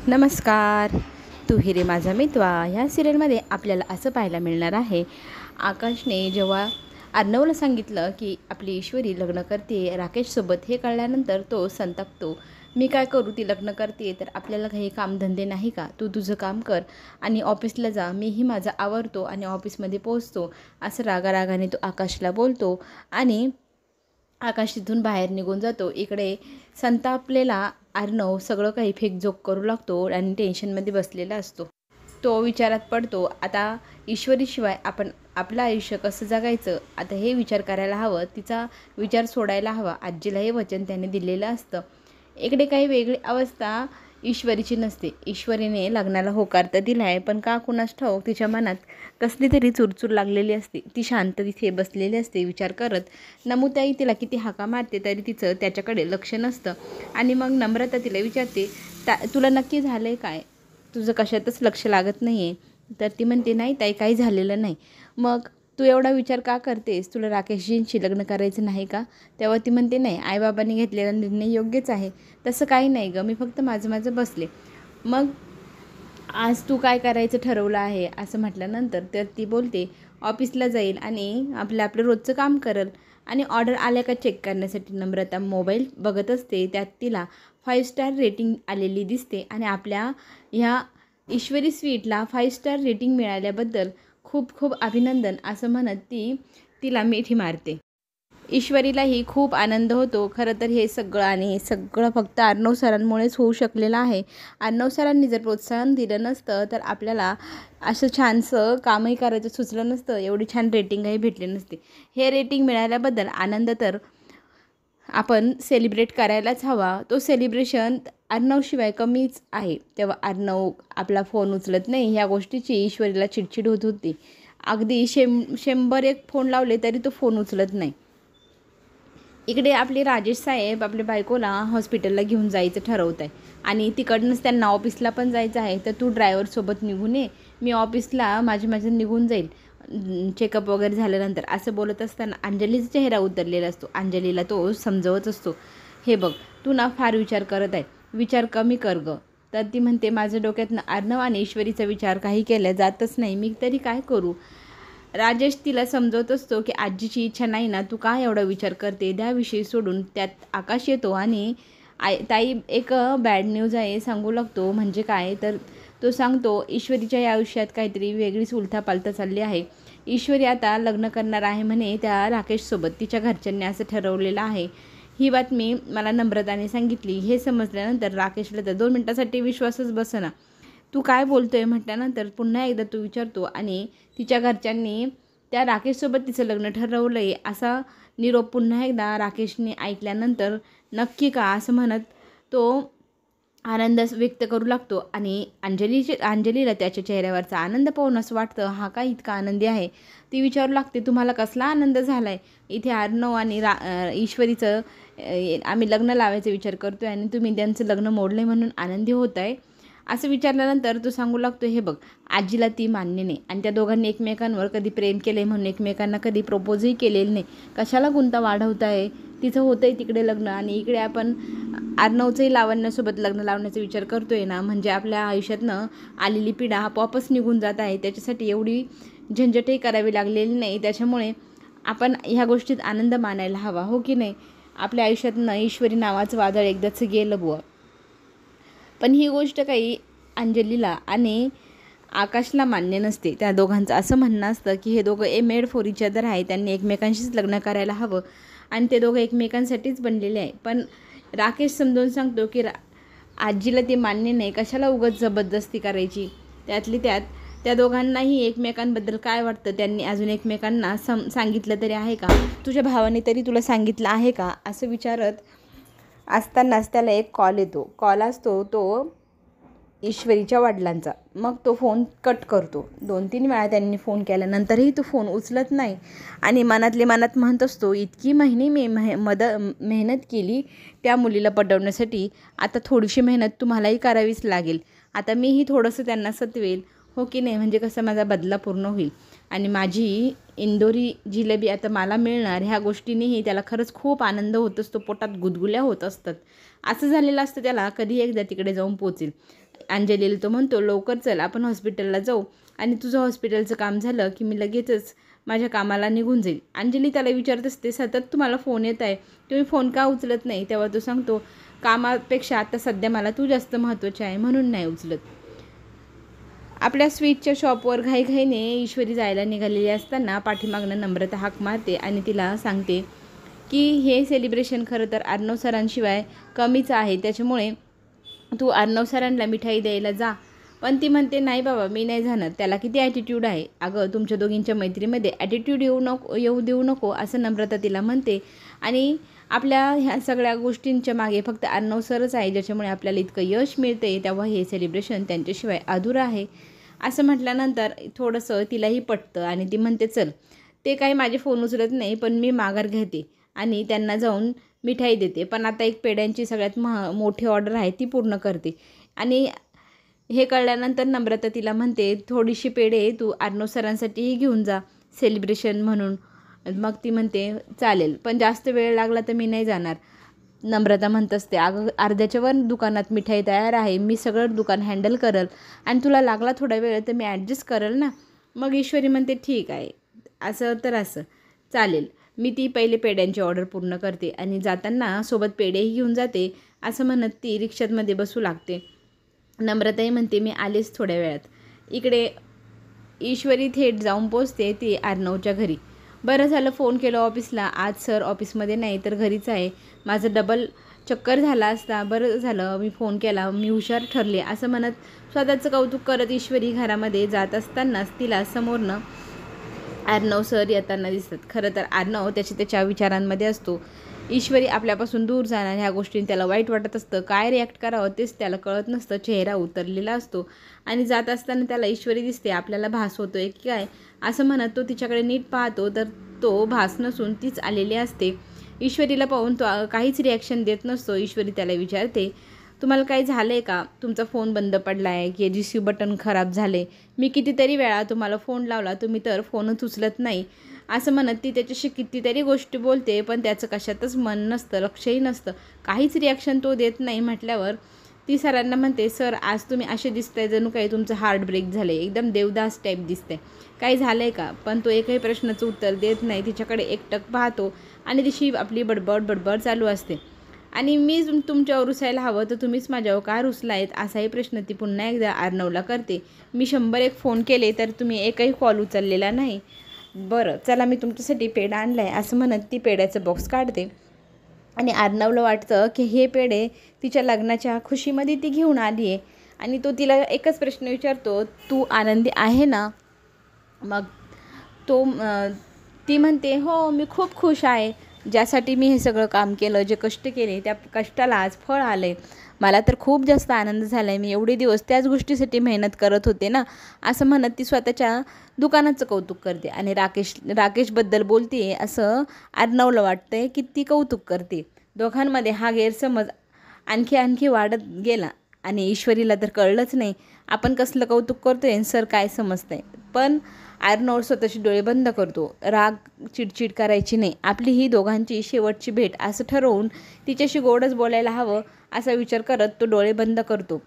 नमस्कार. तू हिरे माझा मितवा ह्या सिरियलमध्ये आपल्याला असं पाहायला मिळणार आहे, आकाशने जेव्हा अर्णवला सांगितलं की आपली ईश्वरी लग्न करते राकेशसोबत, हे कळल्यानंतर तो संतापतो. मी काय करू, ती लग्न करते तर आपल्याला काही कामधंदे नाही का, तू तुझं काम कर आणि ऑफिसला जा, मीही माझा आवरतो आणि ऑफिसमध्ये पोहोचतो, असं रागारागाने तो आकाशला बोलतो. आणि आकाश तिथून बाहेर निघून जातो. इकडे संतापलेला अर्णव सगळं काही फेकजोक करू लागतो आणि टेन्शनमध्ये बसलेला असतो. तो विचारात पडतो, आता ईश्वरीशिवाय आपण आपलं आयुष्य कसं जगायचं, आता हे विचार करायला हवं, तिचा विचार सोडायला हवा. आजीला हे वचन त्याने दिलेलं असतं. इकडे काही वेगळी अवस्था ईश्वरीची नसते. ईश्वरीने लग्नाला होकार तर दिला आहे, पण का कुणास ठाऊक तिच्या मनात कसली तरी चुरचूर लागलेली असते. ती शांत तिथे बसलेली असते विचार करत. नमुताई तिला किती हाका मारते तरी तिचं त्याच्याकडे लक्ष नसतं. आणि मग नम्रता तिला विचारते, तुला नक्की झालं आहे काय, तुझं कशातच लक्ष लागत नाही आहे. तर ती म्हणते, नाही ताई, काही झालेलं नाही. मग तू एवढा विचार का करतेस, तुला राकेशजींशी लग्न करायचं नाही का? तेव्हा ती म्हणते, नाही, आईबाबांनी घेतलेला निर्णय योग्यच आहे, तसं काही नाही गं, मी फक्त माझं बसले. मग आज तू काय करायचं ठरवलं आहे असं म्हटल्यानंतर तर ती बोलते, ऑफिसला जाईल आणि आपलं रोजचं काम करेल आणि ऑर्डर आल्या का चेक करण्यासाठी नम्रता मोबाईल बघत असते. त्यात तिला 5 स्टार रेटिंग आलेली दिसते आणि आपल्या ह्या ईश्वरी स्वीटला 5 स्टार रेटिंग मिळाल्याबद्दल खूप खूप अभिनंदन असं म्हणत तिला मिठी मारते. ईश्वरीलाही खूप आनंद होतो. खरं तर हे सगळं फक्त अर्णव सरांमुळेच होऊ शकलेलं आहे. अर्णव सरांनी जर प्रोत्साहन दिलं नसतं तर आपल्याला असं छानसं कामही करायचं सुचलं नसतं, एवढी छान रेटिंगही भेटली नसते. हे रेटिंग मिळाल्याबद्दल आनंद तर आपण सेलिब्रेट करायलाच हवा. तो सेलिब्रेशन अर्णवशिवाय कमीच आहे. तेव्हा अर्णव आपला फोन उचलत नाही, ह्या गोष्टीची ईश्वरीला चिडचिड होत होती. अगदी 100 फोन लावले तरी तो फोन उचलत नाही. इकडे आपले राजेश साहेब आपल्या बायकोला हॉस्पिटलला घेऊन जायचं ठरवत आहे आणि तिकडनंच त्यांना ऑफिसला पण जायचं आहे. तर तू ड्रायव्हरसोबत निघून ये, मी ऑफिसला माझं निघून जाईल चेकअप वगैरे झाल्यानंतर, असं बोलत असताना अंजलीचा चेहरा उतरलेला असतो. अंजलीला तो समजवत असतो, हे बघ, तू ना फार विचार करत आहे, विचार कमी कर गं. तर ती म्हणते, माझ्या डोक्यातनं अर्णव आणि ईश्वरीचा विचार काही केला जातच नाही, मी तरी काय करू. राजेश तिला समजवत असतो की आजीची इच्छा नाही ना, तू काय एवढा विचार करते, त्याविषयी सोडून. त्यात आकाश येतो आणि ताई, एक बॅड न्यूज आहे सांगू लागतो. म्हणजे काय, तर तो सांगतो, ईश्वरीच्या या आयुष्यात काहीतरी वेगळीच उलथापालथा चालली आहे. ईश्वरी आता लग्न करणार आहे म्हणे त्या राकेशसोबत, तिच्या घरच्यांनी असं ठरवलेलं आहे. ही बातमी मला नम्रताने सांगितली. हे समजल्यानंतर राकेशला तर 2 मिनिटासाठी विश्वासच बसेना. तू काय बोलतोय म्हटल्यानंतर पुन्हा एकदा तो विचारतो आणि तिच्या घरच्यांनी त्या राकेशसोबत तिचं लग्न ठरवलं आहे असा निरोप पुन्हा एकदा राकेशने ऐकल्यानंतर, नक्की का, असं म्हणत तो आनंद व्यक्त करू लागतो. आणि अंजलीला त्याच्या चेहऱ्यावरचा आनंद पाहून असं वाटतं, हा काय इतका आनंदी आहे. ती विचारू लागते, तुम्हाला कसला आनंद झाला आहे, इथे अर्णव आणि ईश्वरीचं आम्ही लग्न लावायचा विचार करतो आहे आणि तुम्ही त्यांचं लग्न मोडलं म्हणून आनंदी होत आहे. असं विचारल्यानंतर तो सांगू लागतो, हे बघ, आजीला ती मान्य नाही आणि त्या दोघांनी एकमेकांवर कधी प्रेम केलं आहे म्हणून एकमेकांना कधी प्रपोजही केलेलं नाही, कशाला गुंता वाढवत आहे. तिचं होतं आहे तिकडे लग्न आणि इकडे आपण अर्णवचंही लावण्यासोबत लग्न लावण्याचा विचार करतो आहे ना, म्हणजे आपल्या आयुष्यातनं आलेली पिढा आपोआपच निघून जात आहे. त्याच्यासाठी एवढी झंझटही करावी लागलेली नाही. त्याच्यामुळे आपण ह्या गोष्टीत आनंद मानायला हवा, हो की नाही. आपल्या आयुष्यातनं ईश्वरी नावाचं वादळ एकदाच गेलं बुवा. पण ही गोष्ट काही अंजलीला आणि आकाशला मान्य नसते. त्या दोघांचं असं म्हणणं असतं की हे दोघं मेड फॉर इच अदर आहे, त्यांनी एकमेकांशीच लग्न करायला हवं आणि ते दोघं एकमेकांसाठीच बनलेले आहे. पण राकेश समजावून सांगतो की आजीला ते मान्य नाही, कशाला उगाच जबरदस्ती करायची. त्यातली त्यात त्या दोघांनाही एकमेकांबद्दल काय वाटतं त्यांनी अजून एकमेकांना सांगितलं तरी आहे का, तुझ्या भावाने तरी तुला सांगितलं आहे का, असं विचारत असतानाच त्याला एक कॉल येतो. कॉल असतो तो ईश्वरीच्या वडिलांचा. मग तो फोन कट करतो. 2-3 वेळा त्यांनी फोन केल्यानंतरही तो फोन उचलत नाही आणि मनातले मनात म्हणत असतो, इतकी महिने मी मेहनत केली त्या मुलीला पटवण्यासाठी, आता थोडीशी मेहनत तुम्हालाही करावीच लागेल. आता मीही थोडंसं त्यांना सतवेल, हो की नाही, म्हणजे कसं माझा बदला पूर्ण होईल आणि माझी इंदोरी जिलेबी आता मला मिळणार, ह्या गोष्टीनेही त्याला खरंच खूप आनंद होत असतो, पोटात गुदगुल्या होत असतात. असं झालेलं असतं त्याला, कधी एकदा तिकडे जाऊन पोचेल. अंजलीला तो म्हणतो, लवकर चल आपण हॉस्पिटलला जाऊ आणि तुझं हॉस्पिटलचं काम झालं की मी लगेचच माझ्या कामाला निघून जाईल. अंजली त्याला विचारत असते, सतत तुम्हाला फोन येत आहे, तुम्ही फोन का उचलत नाही? तेव्हा तो सांगतो, कामापेक्षा आता सध्या मला तू जास्त महत्त्वाची आहे म्हणून नाही उचलत. आपल्या स्वीटच्या शॉपवर घाईघाईने ईश्वरी जायला निघालेली असताना पाठीमागनं नम्रता हाक मारते आणि तिला सांगते की हे सेलिब्रेशन खरं तर अर्णव सरांशिवाय कमीच आहे, त्याच्यामुळे तू अर्णव सरांना मिठाई द्यायला जा. पण ती म्हणते, नाही बाबा मी नाही जाणार, त्याला किती ॲटिट्यूड आहे. अगं तुमच्या दोघींच्या मैत्रीमध्ये ॲटिट्यूड येऊ देऊ नको असं नम्रता तिला म्हणते. आणि आपल्या ह्या सगळ्या गोष्टींच्या मागे फक्त अर्णव सरच आहे, ज्याच्यामुळे आपल्याला इतकं यश मिळते, तेव्हा हे सेलिब्रेशन त्यांच्याशिवाय अधुरं आहे असं म्हटल्यानंतर थोडंसं तिलाही पटतं आणि ती म्हणते, चल ते काही माझे फोन उचलत नाही पण मी माघार घेते आणि त्यांना जाऊन मिठाई देते, पण आता एक पेड्यांची सगळ्यात मोठी ऑर्डर आहे ती पूर्ण करते. आणि हे कळल्यानंतर नम्रता तिला म्हणते, थोडीशी पेढे तू अर्णव सरांसाठीही घेऊन जा सेलिब्रेशन म्हणून. मग ती म्हणते, चालेल पण जास्त वेळ लागला तर मी नाही जाणार. नम्रता म्हणत असते, अगं अर्ध्याच्या वर दुकानात मिठाई तयार आहे, मी सगळं दुकान हँडल करल आणि तुला लागला थोडा वेळ तर मी ॲडजस्ट करल ना. मग ईश्वरी म्हणते, ठीक आहे असं तर असं चालेल, मी ती पहिले पेड्यांची ऑर्डर पूर्ण करते आणि जाताना सोबत पेढेही घेऊन जाते असं म्हणत ती रिक्षामध्ये बसू लागते. नम्रताही म्हणते, मी आलेच थोड्या वेळात. इकडे ईश्वरी थेट जाऊन पोचते ती अर्णवच्या घरी. बरं झालं फोन केलं ऑफिसला, आज सर ऑफिसमध्ये नाही तर घरीच आहे, माझं डबल चक्कर झाला असता, बरं झालं मी फोन केला, मी हुशार ठरले असं म्हणत स्वतःचं कौतुक करत ईश्वरी घरामध्ये जात असतानाच तिला समोरनं अर्णव सर येताना दिसतात. खरं तर अर्णव त्याच्या विचारांमध्ये असतो. ईश्वरी आपल्यापासून दूर जाणार ह्या गोष्टींनी त्याला वाईट वाटत असतं, काय रिॲक्ट करावं तेच त्याला कळत नसतं, चेहरा उतरलेला असतो. आणि जात असताना त्याला ईश्वरी दिसते, आपल्याला भास होतो आहे की काय असं म्हणत तो तिच्याकडे नीट पाहतो तर तो भास नसून तीच आलेली असते. ईश्वरीला पाहून तो काहीच रिॲक्शन देत नसतो. ईश्वरी त्याला विचारते, तुम्हाला काही झालं आहे का? तुमचा फोन बंद पडला आहे की रिसीव बटन खराब झाले, मी कितीतरी वेळा तुम्हाला फोन लावला, तुम्ही तर फोनच उचलत नाही असं म्हणत ती त्याच्याशी कितीतरी गोष्टी बोलते, पण त्याचं कशातच मन नसतं, लक्षही नसतं, काहीच रिॲक्शन तो देत नाही. म्हटल्यावर ती सरांना म्हणते, सर आज तुम्ही असे दिसताय जणू काही तुमचं हार्ट ब्रेक झालं आहे, एकदम देवदास टाईप दिसतंय, काही झालं आहे का? पण तो एकही प्रश्नाचं उत्तर देत नाही. तिच्याकडे एकटक पाहतो आणि तिशी आपली बडबड चालू असते. आणि मी तुमच्यावर रुसायला हवं तर तुम्हीच माझ्यावर का रुसलायत असाही प्रश्न ती पुन्हा एकदा अर्णवला करते. मी 101 फोन केले तर तुम्ही एकही कॉल उचललेला नाही. बरं चला मी तुमच्यासाठी पेढा आणला आहे असं म्हणत ती पेढ्याचं बॉक्स काढते. आणि अर्णवला वाटतं की हे पेढे तिच्या लग्नाच्या खुशीमध्ये ती घेऊन आली आहे. आणि तो तिला एकच प्रश्न विचारतो, तू आनंदी आहे ना? मग ती म्हणते, हो मी खूप खुश आहे, ज्यासाठी मी हे सगळं काम केलं, जे कष्ट केले त्या कष्टाला आज फळ आलं आहे, मला तर खूप जास्त आनंद झाला आहे, मी एवढे दिवस त्याच गोष्टीसाठी मेहनत करत होते ना असं म्हणत ती स्वतःच्या दुकानाचं कौतुक करते. आणि राकेशबद्दल बोलते असं अर्णवला वाटतंय की ती कौतुक करते. दोघांमध्ये हा गैरसमज आणखी वाढत गेला आणि ईश्वरीला तर कळलंच नाही आपण कसलं कौतुक करतोय आणि सर काय समजतंय. पण अर्णव स्वतःचे डोळे बंद करतो, राग चिडचिड करायची नाही, आपली ही दोघांची शेवटची भेट असं ठरवून तिच्याशी गोडच बोलायला हवं असा विचार करत तो डोळे बंद करतो.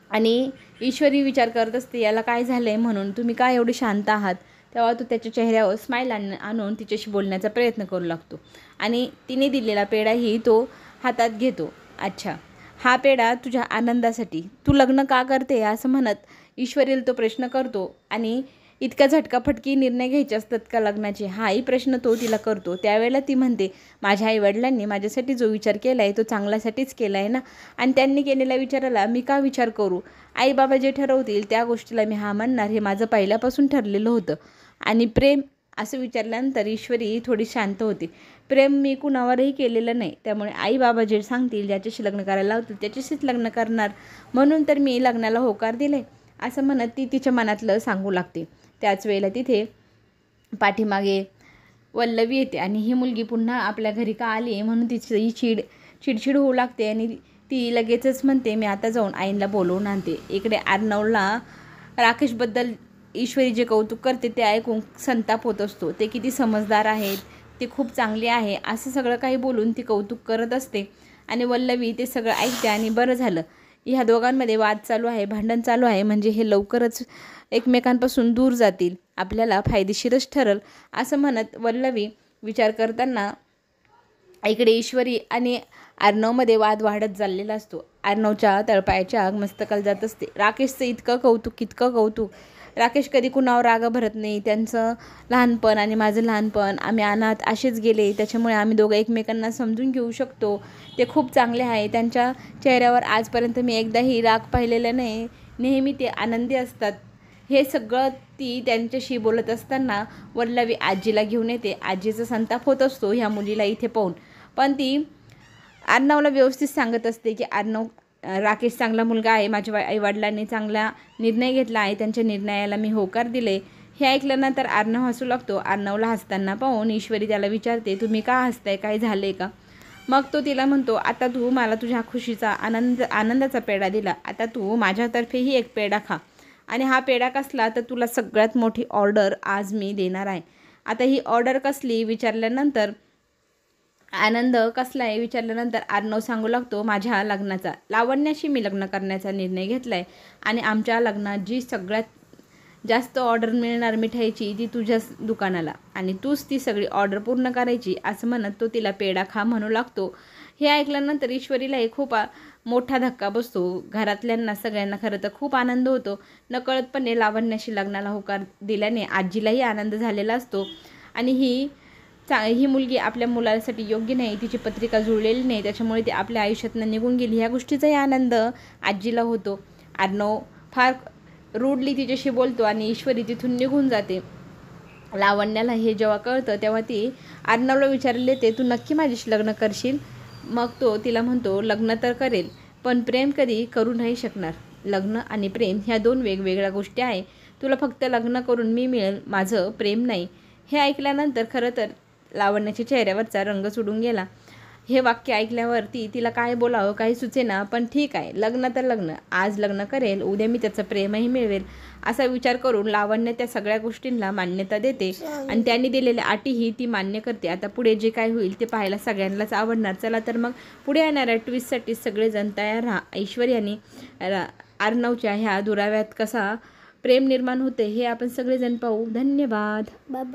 आणि ईश्वरी विचार करत असते, याला काय झालं आहे म्हणून, तुम्ही काय एवढे शांत आहात? तेव्हा तो त्याच्या चेहऱ्यावर स्माईल आणून तिच्याशी बोलण्याचा प्रयत्न करू लागतो. आणि तिने दिलेला पेढाही तो हातात घेतो. अच्छा, हा पेढा तुझ्या आनंदासाठी, तू लग्न का करते असं म्हणत ईश्वरीला तो प्रश्न करतो. आणि इतका झटकाफटकी निर्णय घ्यायचे असतात का लग्नाचे, हाही प्रश्न तो तिला करतो. त्यावेळेला ती म्हणते, माझ्या आईवडिलांनी माझ्यासाठी जो विचार केला आहे तो चांगल्यासाठीच केला आहे ना, आणि त्यांनी केलेल्या विचाराला मी का विचार करू? आई बाबा जे ठरवतील त्या गोष्टीला मी हा म्हणणार, हे माझं पहिल्यापासून ठरलेलं होतं. आणि प्रेम असं विचारल्यानंतर ईश्वरी थोडी शांत होते. प्रेम मी कुणावरही केलेलं नाही, त्यामुळे आई बाबा जे सांगतील, ज्याच्याशी लग्न करायला लावतील त्याच्याशीच लग्न करणार, म्हणून तर मी लग्नाला होकार दिले असं म्हणत ती तिच्या मनातलं सांगू लागते. त्याच वेळेला तिथे पाठीमागे वल्लवी येते आणि ही मुलगी पुन्हा आपल्या घरी का आली म्हणून तिची चिडचिड होऊ लागते. आणि ती लगेचच म्हणते, मी आता जाऊन आईला बोलवून आणते. इकडे अर्णवला राकेशबद्दल ईश्वरी जे कौतुक करते ते ऐकून संताप होत असतो. ते किती समजदार आहेत, ते खूप चांगले आहे असं सगळं काही बोलून ती कौतुक करत असते. आणि वल्लवी ते सगळं ऐकते आणि बरं झालं ह्या दोघांमध्ये वाद चालू आहे, भांडण चालू आहे, म्हणजे हे लवकरच एकमेकांपासून दूर जातील, आपल्याला फायदेशीरच ठरल असं म्हणत वल्लवी विचार करताना इकडे ईश्वरी आणि अर्णवमध्ये वाद वाढत चाललेला असतो. अर्णवच्या तळपायाच्या आग मस्तकाला जात असते. राकेशचं इतकं कौतुक. राकेश कधी कुणावर राग भरत नाही. त्यांचं लहानपण आणि माझं लहानपण, आम्ही अनाथ असेच गेले, त्याच्यामुळे आम्ही दोघं एकमेकांना समजून घेऊ शकतो. ते खूप चांगले आहे. त्यांच्या चेहऱ्यावर आजपर्यंत मी एकदाही राग पाहिलेला नाही. नेहमी ते आनंदी असतात. हे सगळं ती त्यांच्याशी बोलत असताना वल्लवी आजीला घेऊन येते. आजीचा संताप होत असतो ह्या मुलीला इथे पाहून, पण ती अर्णवला व्यवस्थित सांगत असते की अर्णव, राकेश चांगला मुलगा आहे, माझ्या आईवडिलांनी चांगला निर्णय घेतला आहे, त्यांच्या निर्णयाला मी होकार दिले. हे ऐकल्यानंतर अर्णव हसू लागतो. अर्णवला हसताना पाहून ईश्वरी त्याला विचारते, तुम्ही का हसताय, काय झाले का? मग तो तिला म्हणतो, आता तू मला तुझ्या खुशीचा आनंदाचा पेढा दिला, आता तू माझ्यातर्फेही एक पेढा खा. आणि हा पेढा कसला, तर तुला सगळ्यात मोठी ऑर्डर आज मी देणार आहे. आता ही ऑर्डर कसली विचारल्यानंतर, आनंद कसला आहे विचारल्यानंतर अर्णव सांगू लागतो, माझ्या लग्नाचा, लावण्याशी मी लग्न करण्याचा निर्णय घेतला आहे आणि आमच्या लग्नात जी सगळ्यात जास्त ऑर्डर मिळणार मिठाईची ती तुझ्याच दुकानाला, आणि तूच ती सगळी ऑर्डर पूर्ण करायची असं म्हणत तो तिला पेढा खा म्हणू लागतो. हे ऐकल्यानंतर ईश्वरीलाही खूप मोठा धक्का बसतो. घरातल्यांना सगळ्यांना खरं तर खूप आनंद होतो. नकळतपणे लावण्याशी लग्नाला होकार दिल्याने आजीलाही आनंद झालेला असतो. आणि ही मुलगी आपल्या मुलासाठी योग्य नाही, तिची पत्रिका जुळलेली नाही, त्याच्यामुळे ती आपल्या आयुष्यातनं निघून गेली, ह्या गोष्टीचाही आनंद आजीला होतो. अर्णव फार रूडली तिच्याशी बोलतो आणि ईश्वरी तिथून निघून जाते. लावण्याला हे जेव्हा कळतं तेव्हा ती अर्णवला विचारले ते, तू नक्की माझ्याशी लग्न करशील? मग तो तिला म्हणतो, लग्न तर करेल, पण प्रेम कधी करू नाही शकणार. लग्न आणि प्रेम ह्या दोन वेगवेगळ्या गोष्टी आहे. तुला फक्त लग्न करून मी मिळेल, माझं प्रेम नाही. हे ऐकल्यानंतर खरं तर लावण्याच्या चेहऱ्यावरचा रंग सुडून गेला. हे वाक्य ऐकल्यावरती तिला काय बोलावं काही सुचेना, पण ठीक आहे, लग्न तर लग्न, आज लग्न करेल, उद्या मी त्याचं प्रेमही मिळवेल असा विचार करून लावण्य त्या सगळ्या गोष्टींना मान्यता देते आणि त्यांनी दिलेल्या अटीही ती मान्य करते. आता पुढे जे काय होईल ते पाहायला सगळ्यांनाच आवडणार. चला तर मग पुढे येणाऱ्या ट्विस्टसाठी सगळेजण तयार राहा. ऐश्वर्या आणि अर्णवच्या ह्या दुराव्यात कसा प्रेम निर्माण होते हे आपण सगळेजण पाहू. धन्यवाद.